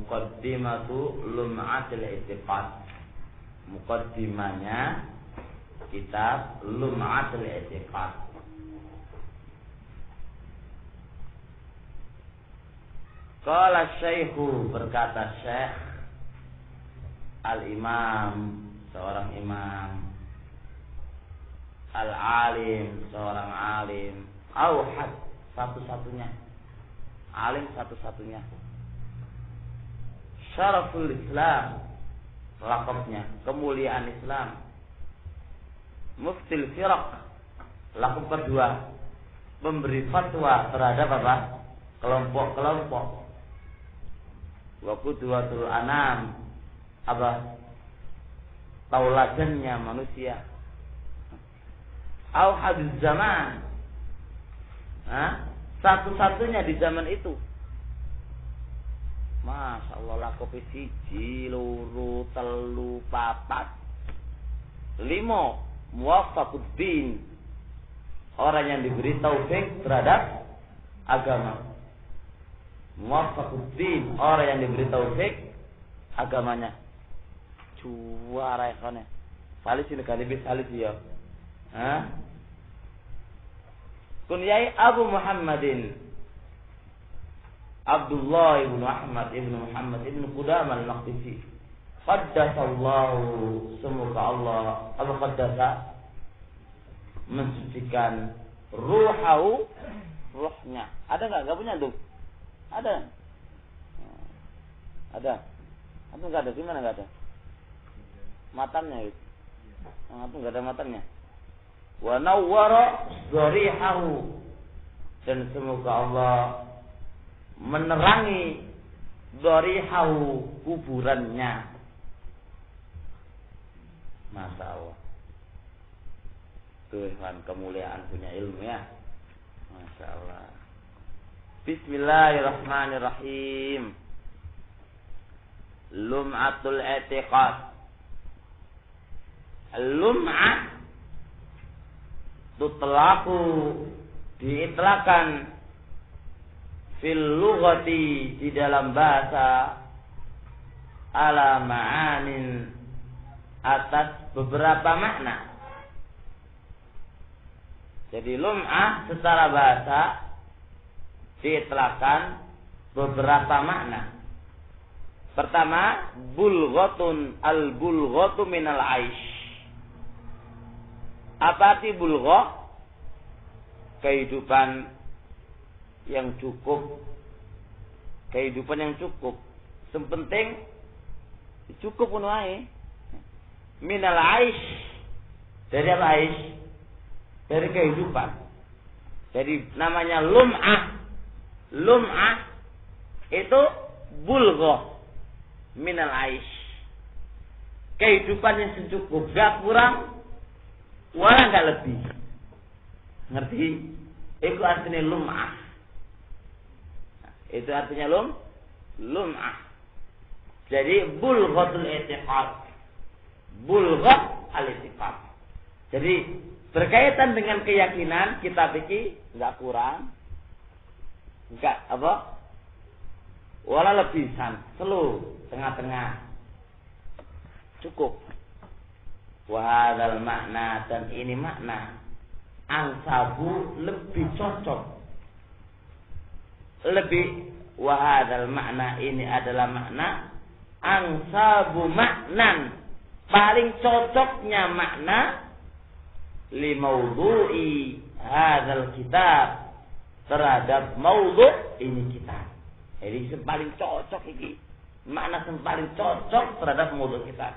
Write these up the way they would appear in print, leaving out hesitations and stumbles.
Muqaddimatu Lum'atul I'tiqad. Muqaddimanya kitab Lum'atul I'tiqad. Qala Syekhu, berkata Syekh Al-Imam, seorang imam, Al-Alim, seorang alim, Auhad, satu-satunya, alim satu-satunya, Syaraful Islam, lakabnya, kemuliaan Islam, Muftil Firaq, lakab kedua, memberi fatwa terhadap apa? Kelompok-kelompok. Wa qudwatul anam, apa? Tauladannya manusia. Auhaduz zaman, satu-satunya di zaman itu. Masya Allah, lakopi siji, loro, telu, papat, limo, muwafaquddin, orang yang diberi taufik terhadap agama. Muwafaquddin, orang yang diberi taufik agamanya. Juara ikhwan. Salis ini kali bis salis ya. Kunyai Abu Muhammadin Abdullah ibn Ahmad ibn Muhammad ibn Qudamah al-Maqdisi. Qaddasallahu, semoga Allah qaddasa, mensucikan ruhahu, ruhnya. Ada enggak? Enggak punya tuh? Ada. Ada. Atau enggak ada? Di mana enggak ada? Matanya itu. Atau enggak ada matanya? Wa nawwara dharihahu, dan semoga Allah menerangi dharihahu, kuburannya. Masya Allah. Tuhan kemuliaan punya ilmu ya. Masya Allah. Bismillahirrahmanirrahim. Lum'atul I'tiqad. Lum'ah tutlaqu, diitlakan, fil lughati, di dalam bahasa, ala ma'anin, atas beberapa makna. Jadi lum'ah secara bahasa diitlakan beberapa makna. Pertama, bulghatun, al-bulghatu minal aish. Apa arti bulghah? Kehidupan yang cukup. Kehidupan yang cukup. Sepenting cukup pun wae. Minal aish. Dari apa aish? Dari kehidupan. Jadi namanya lum'ah. Lum'ah itu bulghah minal aish. Kehidupan yang secukup, gak kurang wala gak lebih. Ngerti? Itu artinya lum'ah. Itu artinya lum'ah. Jadi bulghatul i'tiqad. Bulghah al-i'tiqad. Jadi berkaitan dengan keyakinan, kita pikir enggak kurang, enggak apa? Wala lebihan, selu, tengah-tengah. Cukup. Wahadal makna, dan ini makna angsabu, lebih cocok. Lebih, wahadal makna, ini adalah makna angsabu maknan, paling cocoknya makna li maudhu'i hadzal kitab, terhadap maudhu' ini kitab. Jadi yang paling cocok ini, makna yang paling cocok terhadap maudhu' kitab.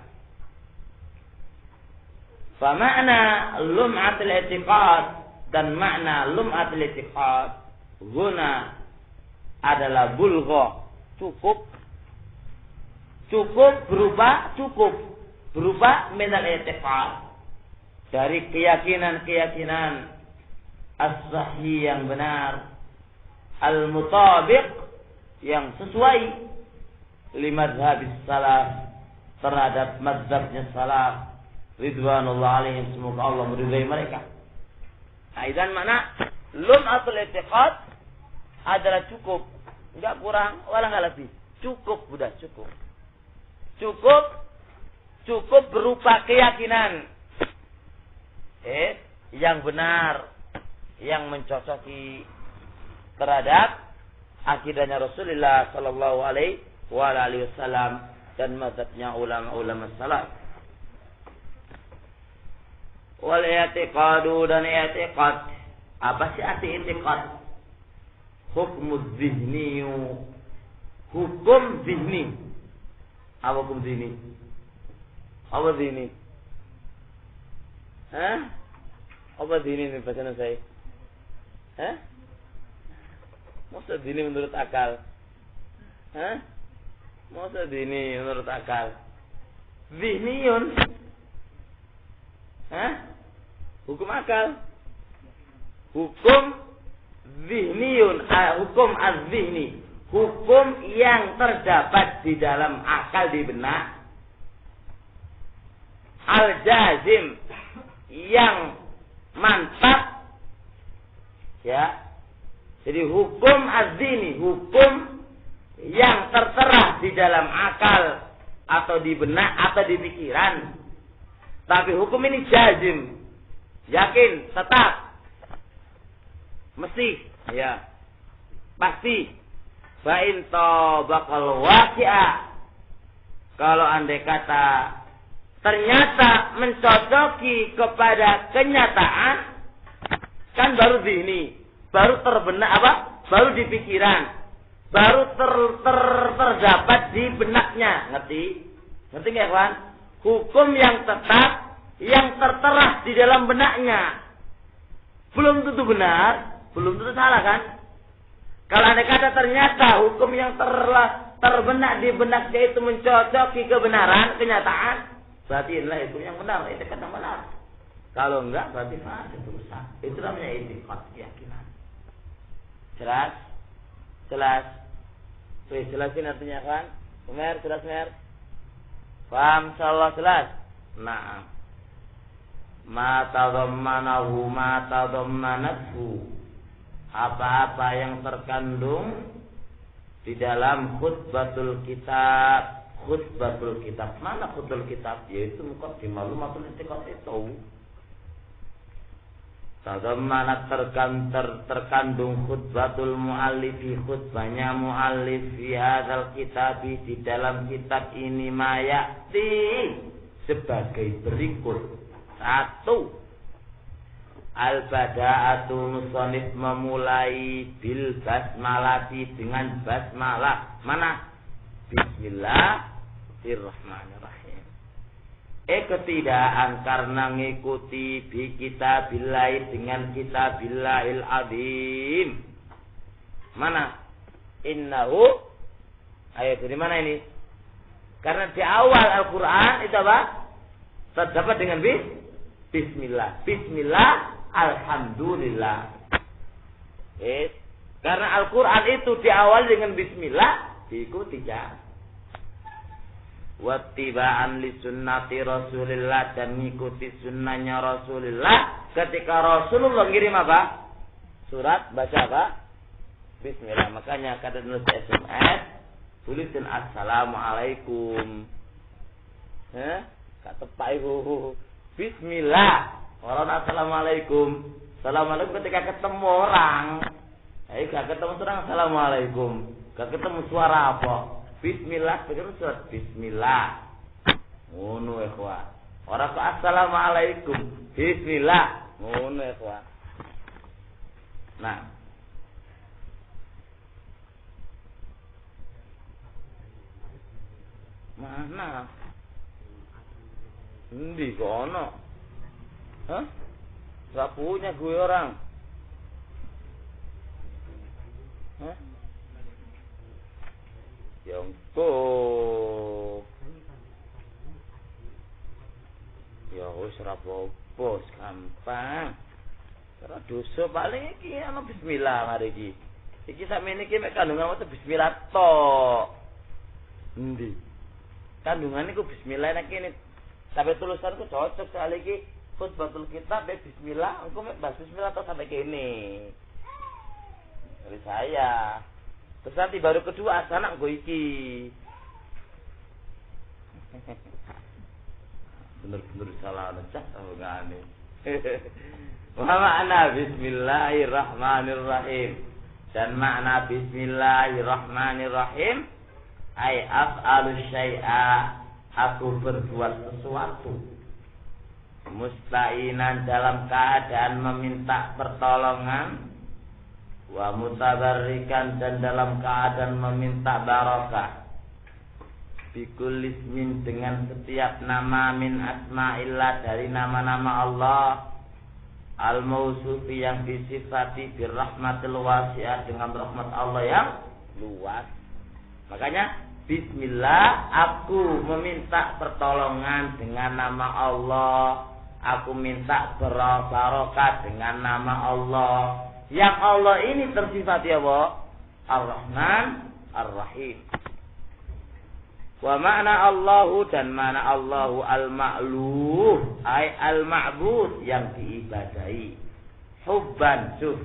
Fa makna lum'atul i'tiqad, dan makna lum'atul i'tiqad guna adalah bulghah, cukup. Cukup berupa minal i'tiqad, dari keyakinan-keyakinan as-sahih yang benar, al-mutabiq, yang sesuai, limadhabis salaf, terhadap mazhabnya salaf ridwanullah alaihim, semoga Allah meridai mereka. Aidan mana lum'atul i'tiqad adalah cukup, enggak kurang wala enggak lebih. Cukup, sudah cukup. Cukup berupa keyakinan. Yang benar, yang mencocoki terhadap akidahnya Rasulullah sallallahu alaihi wasallam dan mazhabnya ulama-ulama salaf. Wal i'tiqadu dan i'tiqad. Apa sih arti i'tiqad? Hukum zihni. Hukum zihni. Apa hukum zihni? Apa zihni? Apa zihni ini bahasa saya? Maksud zihni menurut akal? Maksud zihni menurut akal? Zihniyun. Hukum akal. Hukum zihniyun. Hukum az-zihni. Hukum yang terdapat di dalam akal, di benak. Al-jazim. Yang mantap. Ya. Jadi hukum az-zihni. Hukum yang tertera di dalam akal. Atau di benak. Atau di pikiran. Tapi hukum ini jazim. Yakin. Tetap. Mesti. Ya. Pasti. Fa'in tabaqal waqi'a. Kalau andai kata ternyata mencocoki kepada kenyataan, kan baru zihni, baru terbenak apa? Baru di pikiran, baru terdapat di benaknya. Ngerti nggak kawan? Hukum yang tetap, yang tertera di dalam benaknya, belum tentu benar, belum tentu salah kan? Kalau andai kata ternyata hukum yang terbenak di benaknya itu mencocoki kebenaran, kenyataan, berarti inilah hukum yang benar, itu kata benar. Kalau enggak, berarti fasid, itu rusak. Itu namanya i'tiqad, keyakinan. Jelas. Jelasin artinya kan? Umer, jelas Mer? Paham, insyaallah jelas? Nah. Ma tadammanahu ma tadammanathu. Apa-apa yang terkandung di dalam khutbatul kitab. Khutbatul kitab. Mana khutbatul kitab? Yaitu muqaddimah matul i'tiqad itu. Tadammanat terkandung khutbatul muallifi, khutbahnya muallif fi hadzal kitabi, di dalam kitab ini mayati sebagai berikut. 1. Al-bada'atu musannif memulai bil basmalati, dengan basmalah. Mana? Bismillahirrahmanirrahim. Ketidaan karena ngikuti bi kitabillah, dengan kitabillahil azim. Mana? Innahu. Ayat dari mana ini? Karena di awal Al-Quran itu apa? Terdapat dengan bismillah. Bismillah. Alhamdulillah. Karena Al-Quran itu diawali dengan bismillah, diikuti ya. Wattiba'an li sunnati Rasulillah, dan mengikuti sunnahnya Rasulullah. Ketika Rasulullah ngirim apa? Surat, baca apa? Bismillah. Makanya kata nulis SMS, tulisin assalamualaikum. Kata Pak Ibu, bismillah. Orang assalamualaikum. Assalamualaikum ketika ketemu orang. Gak ketemu orang assalamualaikum. Gak ketemu suara apa? Bismillah. Begitu surat bismillah. Ngono ikhwan. Orang kok assalamualaikum. Bismillah. Ngono ikhwan. Nah. Mana? Endi kono? Hah? Gak punya gue orang. Hah? Yongko. Ya wis ora apa-apa, gampang. Ora dosa paling iki ana bismillah mari iki. Iki sakmene iki mek kandungan wae bismillah tok. Endi? Kandungan iku bismillah nek kene. Sampai tulisanku cocok sekali iki. Khutbatul kitab bismillah, engko mek bahas bismillah atau sampai kene. Dari saya. Terus nanti baru kedua asana nggo iki. Bener-bener salah necah ngene. Wa ma'na bismillahirrahmanirrahim. Dan makna bismillahirrahmanirrahim ay af'alu syai'a, aku berbuat sesuatu, musta'inan dalam keadaan meminta pertolongan, wa mutabarrikan dan dalam keadaan meminta barokah, bikul ismin dengan setiap nama min asma'illah dari nama-nama Allah, al-mausufi yang disifati birrahmatil wasi'ah dengan rahmat Allah yang luas. Makanya bismillah, aku meminta pertolongan dengan nama Allah, aku minta barokah dengan nama Allah. Yang Allah ini tersifati apa? Ar-Rahman Ar-Rahim. Wa makna Allahu dan makna Allahu al-ma'luh ay al-ma'bud yang diibadahi. Hubban suf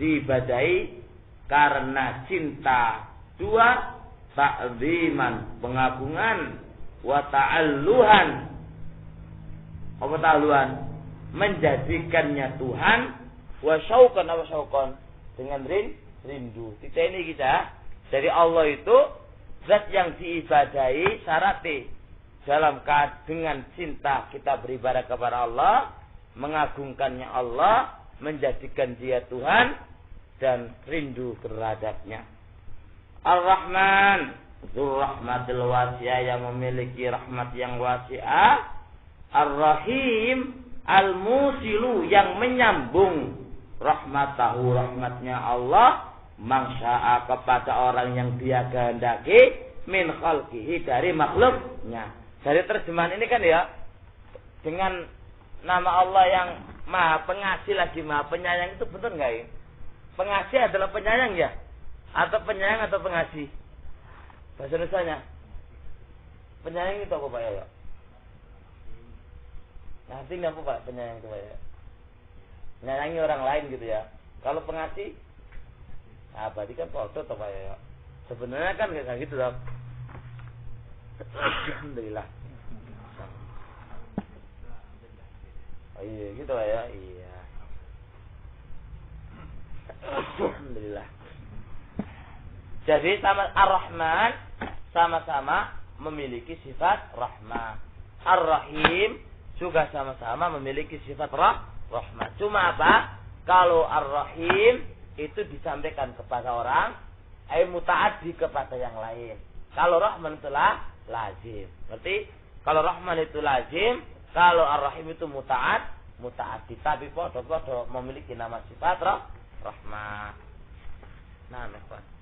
diibadahi karena cinta. Dua, ta'ziman pengagungan, wa ta'alluhan apa ta'alluhan menjadikannya Tuhan, wa syauqan apa syauqan dengan rindu. Kita ini kita dari Allah itu zat yang diibadahi syaratnya dalam dengan cinta kita beribadah kepada Allah, mengagungkannya Allah, menjadikan dia Tuhan dan rindu terhadapnya. Ar-Rahman dzul rahmatil wasi'ah yang memiliki rahmat yang wasi'ah. Ar-Rahim al-musilu yang menyambung rahmatahu rahmatnya Allah mangsya'a kepada orang yang dia kehendaki min khalqihi dari makhluknya. Dari terjemahan ini kan ya dengan nama Allah yang maha pengasih lagi maha penyayang itu betul nggak ya? Pengasih adalah penyayang ya? Atau penyayang atau pengasih? Bahasa Indonesianya penyayang itu apa Pak ya? Nah, artinya apa Pak penyayang itu Pak ya? Menyayangi orang lain gitu ya. Kalau pengasih, nah, berarti kan foto atau Pak ya? Sebenarnya kan kayak gitu loh. Alhamdulillah. Oh iya gitu Pak ya. Iya. Alhamdulillah. Jadi sama Ar-Rahman sama-sama memiliki sifat rahmah. Ar-Rahim juga sama-sama memiliki sifat rahmah. Cuma apa? Kalau Ar-Rahim itu disampaikan kepada orang, muta'addi kepada yang lain. Kalau Rahman itu lazim. Berarti kalau Rahman itu lazim, kalau Ar-Rahim itu muta'addi. Tapi podo-podo memiliki nama sifat rahmah. Nah, Pak.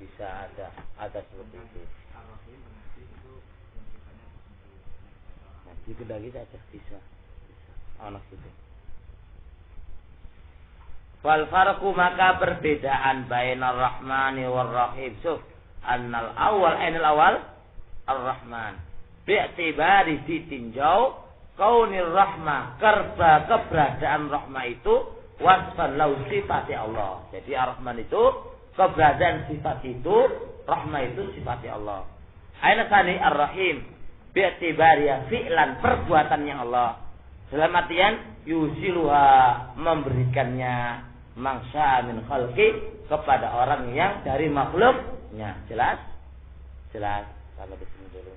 Bisa ada seperti itu. Nah, dikendaki saja bisa. Anak itu. Wal farqu maka perbedaan bainar rahmani war rahim. Suf, annal awal ar-rahman. Bi'tibari ditinjau kaunir rahmah karena keberadaan rahmah itu wasfan lau sifati Allah. Jadi ar-rahman itu keberadaan sifat itu, rahmah itu sifat Allah. Aina tsani ar-rahim bi'tibari fi'lan perbuatannya Allah. Dalam artian yusiluha memberikannya mangsa min khalqi kepada orang yang dari makhluknya. Jelas? Jelas. Sampai di sini dulu.